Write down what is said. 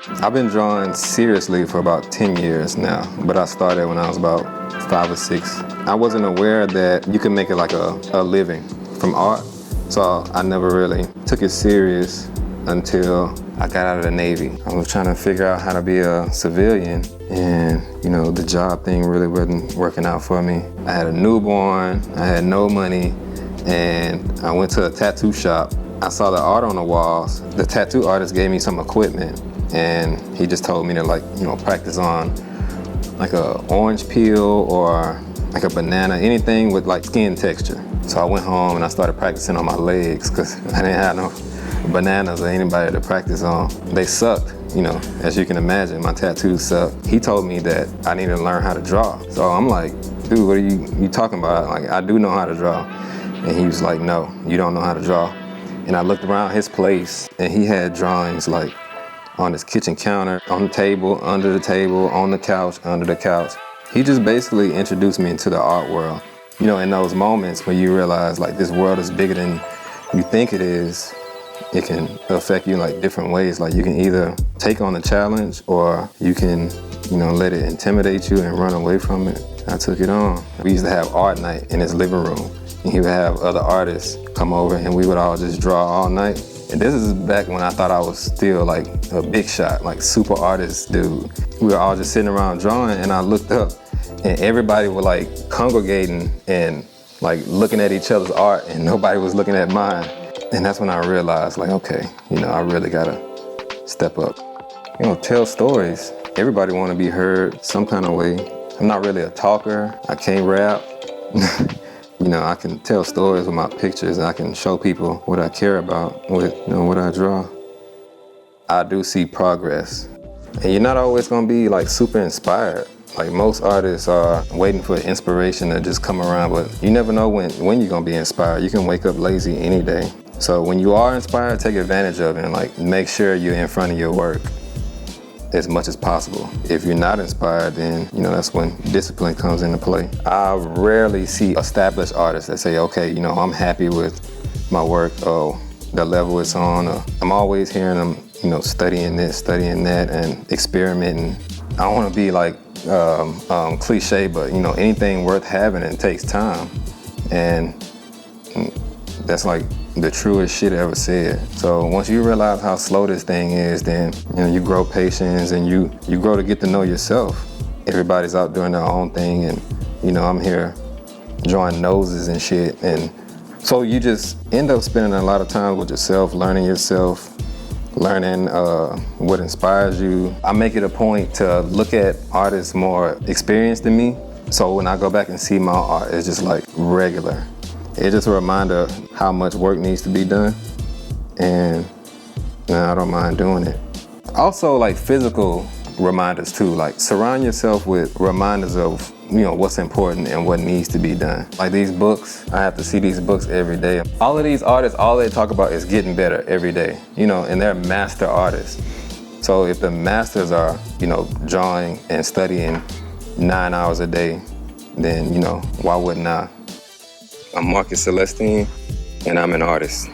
I've been drawing seriously for about 10 years now, but I started when I was about 5 or 6. I wasn't aware that you can make it like a living from art, so I never really took it serious until I got out of the Navy. I was trying to figure out how to be a civilian, and the job thing really wasn't working out for me. I had a newborn, I had no money, and I went to a tattoo shop. I saw the art on the walls. The tattoo artist gave me some equipment, and he just told me to practice on like a orange peel or like a banana, anything with like skin texture. So I went home and I started practicing on my legs because I didn't have no bananas or anybody to practice on. They sucked, as you can imagine, my tattoos sucked. He told me that I needed to learn how to draw. So I'm like, dude, what are you talking about? Like, I do know how to draw. And he was like, no, you don't know how to draw. And I looked around his place and he had drawings like on his kitchen counter, on the table, under the table, on the couch, under the couch. He just basically introduced me into the art world. In those moments when you realize like this world is bigger than you think it is, it can affect you like different ways. Like you can either take on the challenge or you can, let it intimidate you and run away from it. I took it on. We used to have art night in his living room, and he would have other artists come over and we would all just draw all night. And this is back when I thought I was still like a big shot, like super artist dude. We were all just sitting around drawing, and I looked up and everybody was like congregating and like looking at each other's art, and nobody was looking at mine. And that's when I realized like, okay, I really gotta step up. Tell stories. Everybody wanna be heard some kind of way. I'm not really a talker. I can't rap. I can tell stories with my pictures. I can show people what I care about with what I draw. I do see progress. And you're not always gonna be like super inspired. Like most artists are waiting for inspiration to just come around, but you never know when you're gonna be inspired. You can wake up lazy any day. So when you are inspired, take advantage of it and like make sure you're in front of your work as much as possible. If you're not inspired, then that's when discipline comes into play. I rarely see established artists that say, okay, I'm happy with my work, or the level it's on. Or I'm always hearing them, studying this, studying that, and experimenting. I don't want to be like cliche, but anything worth having, it takes time, and that's like the truest shit ever said. So once you realize how slow this thing is, then you grow patience and you grow to get to know yourself. Everybody's out doing their own thing, and I'm here drawing noses and shit, and so you just end up spending a lot of time with yourself, learning what inspires you. I make it a point to look at artists more experienced than me, so when I go back and see my art, it's just like regular. It's just a reminder of how much work needs to be done, and I don't mind doing it. Also, like physical reminders too, like surround yourself with reminders of what's important and what needs to be done. Like these books, I have to see these books every day. All of these artists, all they talk about is getting better every day, and they're master artists. So if the masters are, drawing and studying 9 hours a day, then, why wouldn't I? I'm Celestine, and I'm an artist.